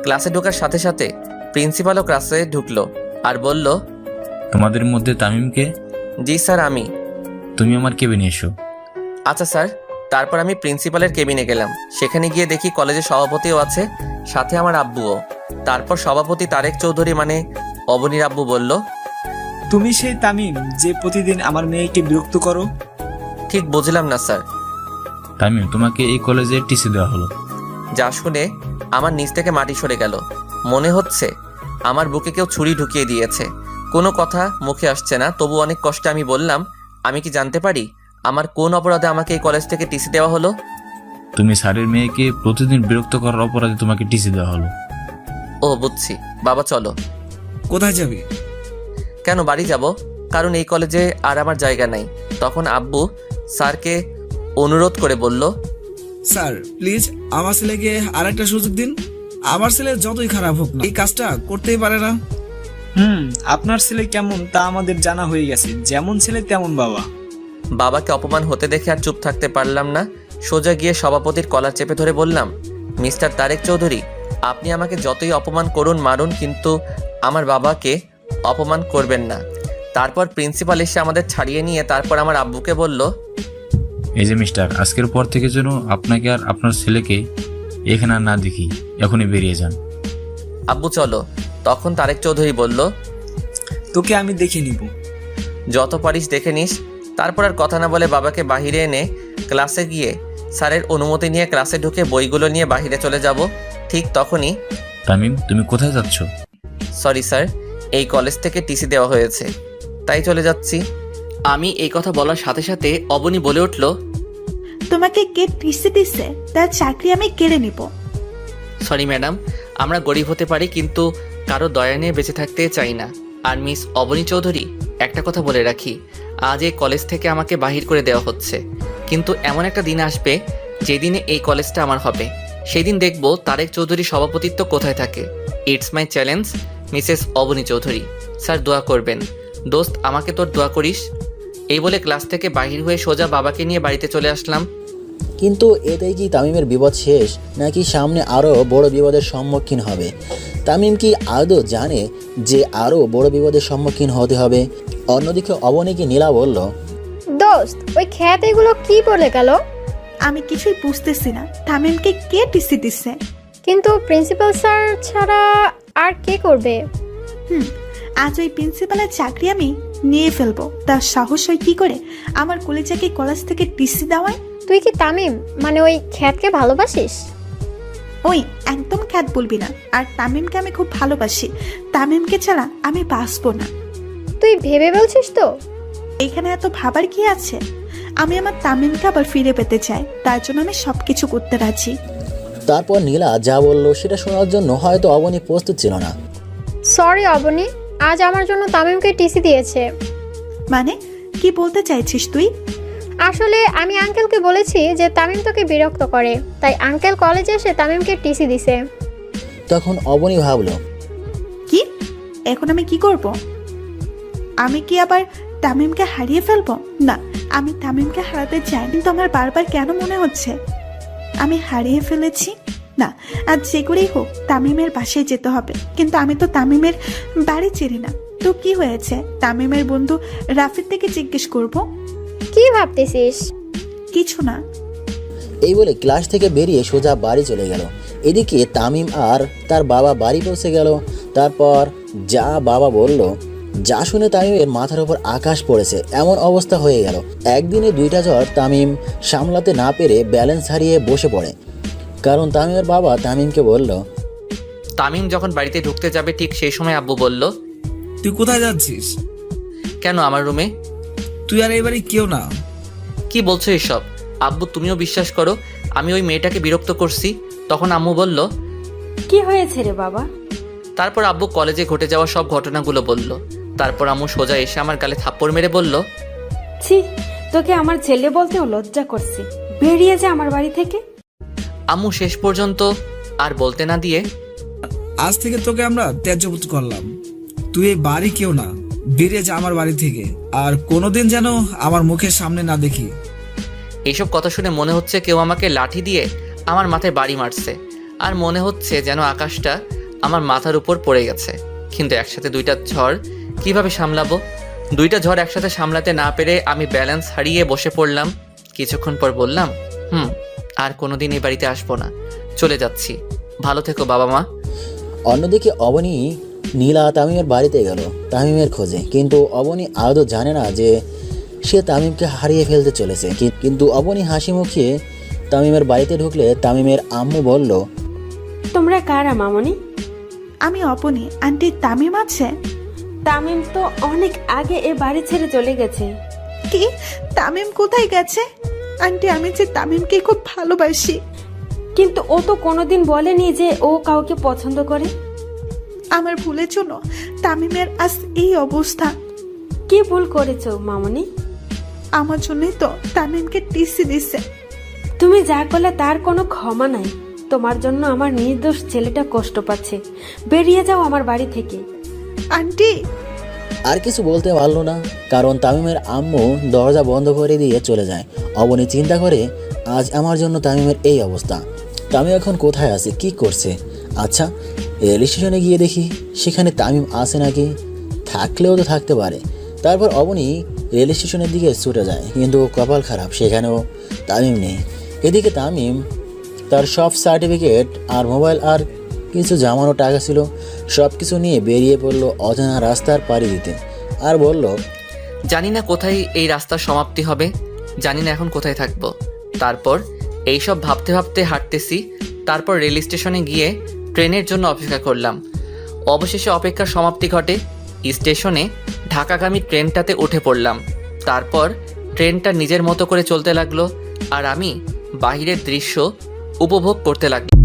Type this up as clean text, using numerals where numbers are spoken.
ক্লাসে ঢোকার সাথে সাথে প্রিন্সিপালও ক্লাসে ঢুকলো আর বলল, তোমাদের মধ্যে তামিমকে? জি স্যার, আমি। তুমি আমার কেবিনে এসো। আচ্ছা স্যার। তারপর আমি প্রিন্সিপালের কেবিনে গেলাম। সেখানে গিয়ে দেখি কলেজের সভাপতিও আছে, সাথে আমার আব্বুও। তারপর সভাপতি তারেক চৌধুরী মানে অবনীর আব্বু বলল, তুমি সেই তামিম যে প্রতিদিন আমার মেয়েকে বিরক্ত করো? ঠিক বুঝলাম না স্যার। তামিম, তোমাকে এই কলেজে টিসি দেওয়া হলো। যা শুনে আমার নিচ থেকে মাটি সরে গেল। মনে হচ্ছে আমার বুকে কেউ ছুরি ঢুকিয়ে দিয়েছে। কোনো কথা মুখে আসছে না, তবু অনেক কষ্টে আমি বললাম, আমি কি জানতে পারি আমার কোন অপরাধে আমাকে এই কলেজ থেকে টিসি দেওয়া হলো? তুমি স্যারের মেয়েকে প্রতিদিন বিরক্ত করার অপরাধে তোমাকে টিসি দেওয়া হলো। ও বুঝছি। বাবা চলো। কোথায় যাবে? কেন বাড়ি যাব? কারণ এই কলেজে আর আমার জায়গা নাই। তখন আব্বু স্যারকে অনুরোধ করে বলল, স্যার প্লিজ আমার ছেলেকে আরেকটা সুযোগ দিন। আমার ছেলে যতই খারাপ হোক না, এই কাজটা করতেই পারে না। আপনার ছেলে কেমন তা আমাদের জানা হয়ে গেছে। যেমন ছেলে তেমন বাবা। বাবাকে অপমান হতে দেখে আর চুপ থাকতে পারলাম না। সোজা গিয়ে সভাপতির কলার চেপে ধরে বললাম, মিস্টার তারেক চৌধুরী, আপনি আমাকে যতই অপমান করুন মারুন, কিন্তু আমার বাবাকে অপমান করবেন না। তারপর প্রিন্সিপাল এসে আমাদের ছাড়িয়ে নিয়ে তারপর আমার আব্বুকে বলল, এই যে মিস্টার, আজকের পর থেকে যেন আপনাকে আর আপনার ছেলেকে এখানে আর না দেখি। এখনই বেরিয়ে যান। আব্বু চলো। তখন তারেক চৌধুরী বলল, তোকে আমি দেখে নিব। যত পারিস দেখে নিস। তারপর আর কথা না বলে বাবাকে বাহিরে এনে ক্লাসে গিয়ে স্যারের অনুমতি নিয়ে ক্লাসে ঢুকে বইগুলো নিয়ে বাহিরে চলে যাব। ঠিক তখনই, তামিম, তুমি কোথায় যাচ্ছ? সরি স্যার, এই কলেজ থেকে টিসি দেওয়া হয়েছে, তাই চলে যাচ্ছি। আমি এই কথা বলার সাথে সাথে অবনী বলে উঠল, তোমাকে কে টিসি দিছে? তার চাকরি আমি কেড়ে নিব। সরি ম্যাডাম, আমরা গরিব হতে পারি কিন্তু কারো দয়া নিয়ে বেঁচে থাকতে চাই না। আর মিস অবনী চৌধুরী, একটা কথা বলে রাখি, আজ এই কলেজ থেকে আমাকে বাহির করে দেওয়া হচ্ছে, কিন্তু এমন একটা দিন আসবে যেদিনে এই কলেজটা আমার হবে। সেই দিন দেখব তারেক চৌধুরী সভাপতিত্ব কোথায় থাকে। It's my challenge, Mrs Abani Chowdhury. Sir দোয়া করবেন। দোস্ত, আমাকে তোর দোয়া করিস। এই বলে ক্লাস থেকে বাহির হয়ে সোজা বাবাকে নিয়ে বাড়িতে চলে আসলাম। কিন্তু এতেই কি তামিমের বিপদ শেষ, নাকি সামনে আরও বড় বিপদের সম্মুখীন হবে? তামিম কি আদৌ জানে যে আরও বড় বিপদের সম্মুখীন হতে হবে? অন্যদিকে অবনীকে নীলা বলল, দোস্ত, ওই খ্যাত এগুলো কি বলে গেল? আমি কিছুই বুঝতেছি না, তামিমকে কে টিসি দিছে? কিন্তু প্রিন্সিপাল স্যার ছাড়া আর কে করবে? আজ ওই প্রিন্সিপালের চাকরি আমি নিয়ে ফেলবো। তার সাহস হয় কি করে আমার কলেজাকে কলেজ থেকে টিসি দেওয়ায়? তুই কি তামিম মানে ওই খ্যাতকে ভালোবাসিস? ওই একদম খ্যাত বলবি না। আর তামিমকে আমি খুব ভালোবাসি। তামিমকে ছাড়া আমি বাঁচবো না। তুই ভেবে বলছিস তো? এখানে এত ভাবার কি আছে? আমি আমার তামিমকে আবার ফিরে পেতে চাই, তার জন্য আমি সবকিছু করতে রাজি। তারপর নীলা যা বলল সেটা শোনার জন্য হয়তো অবনী প্রস্তুত ছিল না। সরি অবনী, আজ আমার জন্য তামিমকে টিসি দিয়েছে। মানে কি বলতে চাইছিস তুই? আসলে আমি আঙ্কেলকে বলেছি যে তামিম তোকে বিরক্ত করে, তাই আঙ্কেল কলেজে এসে তামিমকে টিসি দিছে। তখন অবনী ভাবল, কি এখন আমি কি করব? আমি কি আবার তামিমকে হারিয়ে ফেলবো? না, আমি তামিমকে হারাতে চাই, কিন্তু আমার বারবার কেন মনে হচ্ছে আমি হারিয়ে ফেলেছি। না, আজ যে করেই হোক তামিমের বাসায় যেতে হবে। কিন্তু আমি তো তামিমের বাড়ি চিনি না। তো কি হয়েছে? তামিমের বন্ধু রাফির থেকে জিজ্ঞেস করব। কি ভাবতেছিস? কিছু না। এই বলে ক্লাস থেকে বেরিয়ে সোজা বাড়ি চলে গেল। এদিকে তামিম আর তার বাবা বাড়ি পৌঁছে গেল। তারপর যা বাবা বলল, যা শুনে তামিমের মাথার উপর আকাশ পড়েছে এমন অবস্থা হয়ে গেল। একদিনে দুইটা জ্বর তামিম সামলাতে না পেরে ব্যালেন্স হারিয়ে বসে পড়ে। কারণ তামিমের বাবা তামিমকে বলল, তামিম যখন বাড়িতে ঢুকতে যাবে ঠিক সেই সময় আব্বু বলল, তুই কোথায় যাচ্ছিস? কেন আমার রুমে? তুই আর এবারে কেউ না। কি বলছো এসব? আব্বু তুমিও বিশ্বাস করো আমি ওই মেয়েটাকে বিরক্ত করছি? তখন আম্মু বলল, কি হয়েছে রে বাবা? তারপর আব্বু কলেজে ঘটে যাওয়া সব ঘটনাগুলো বলল। তারপর আম্মু সোজা এসে আমার গালে থাপ্পড় মেরে বলল, ছি, তোকে আমার ছেলে বলতেও লজ্জা করছে। বেরিয়ে যা আমার বাড়ি থেকে। আম্মু শেষ পর্যন্ত আর বলতে না দিয়ে, আজ থেকে তোকে আমরা ত্যায্যপুত করলাম। তুই এই বাড়ি কেউ না, বেরিয়ে যা আমার বাড়ি থেকে। আর কোনোদিন যেন আমার মুখের সামনে না দেখি। এইসব কথা শুনে মনে হচ্ছে কেউ আমাকে লাঠি দিয়ে আমার মাথায় বাড়ি মারছে। আর মনে হচ্ছে যেন আকাশটা আমার মাথার উপর পড়ে গেছে, কিন্তু একসাথে দুইটা ঝড় কিভাবে সামলাবো? দুইটা ঝড় একসাথে সামলাতে না পেরে আমি ব্যালেন্স হারিয়ে বসে পড়লাম। কিছুক্ষণ পর বললাম, আর কোনোদিন এই বাড়িতে আসবো না, চলে যাচ্ছি, ভালো থেকো বাবা মা। অন্যদিকে অবনী নীলা তামিমের বাড়িতে গেল তামিমের খোঁজে, কিন্তু অবনী আদৌ জানে না যে সে তামিমকে হারিয়ে ফেলতে চলেছে। কিন্তু অবনী হাসি মুখিয়ে তামিমের বাড়িতে ঢুকলে তামিমের আম্মু বলল, তোমরা কারা মামনি? আমি অপনি, আন্টি তামিম আছে? তামিম তো অনেক আগে এ বাড়ি ছেড়ে চলে গেছে। কি? তামিম কোথায় গেছে? আন্টি আমি যে তামিমকে খুব ভালোবাসি। কিন্তু ও তো কোনোদিন বলেনি যে ও কাউকে পছন্দ করে। আমার ভুলের জন্য তামিমের আজ এই অবস্থা। কি ভুল করেছো মামনি? আমার জন্যই তো তামিমকে টিসি দিছে। তুমি যা করলে তার কোনো ক্ষমা নাই। তোমার জন্য আমার নির্দোষ ছেলেটা কষ্ট পাচ্ছে। বেরিয়ে যাও আমার বাড়ি থেকে। আন্টি আর কিছু বলতে পারলো না, কারণ তামিমের আম্মু দরজা বন্ধ করে দিয়ে চলে যায়। অবনী চিন্তা করে, আজ আমার জন্য তামিমের এই অবস্থা। তামিম এখন কোথায় আছে, কি করছে? আচ্ছা, রেল স্টেশনে গিয়ে দেখি সেখানে তামিম আছে নাকি, থাকলেও তো থাকতে পারে। তারপর অবনী রেল স্টেশনের দিকে ছুটে যায়, কিন্তু কপাল খারাপ, সেখানেও তামিম নেই। এদিকে তামিম তার সব সার্টিফিকেট আর মোবাইল আর কিছু জামানো টাকা ছিল সব কিছু নিয়ে বেরিয়ে পড়লো অজানা রাস্তার পাড়ি দিতে, আর বলল, জানি না কোথায় এই রাস্তার সমাপ্তি হবে, জানি না এখন কোথায় থাকবো। তারপর এইসব ভাবতে ভাবতে হাঁটতেছি। তারপর রেল স্টেশনে গিয়ে ট্রেনের জন্য অপেক্ষা করলাম। অবশেষে অপেক্ষার সমাপ্তি ঘটে। স্টেশনে ঢাকাগামী ট্রেনটাতে উঠে পড়লাম। তারপর ট্রেনটা নিজের মতো করে চলতে লাগলো, আর আমি বাহিরের দৃশ্য উপভোগ করতে লাগলাম।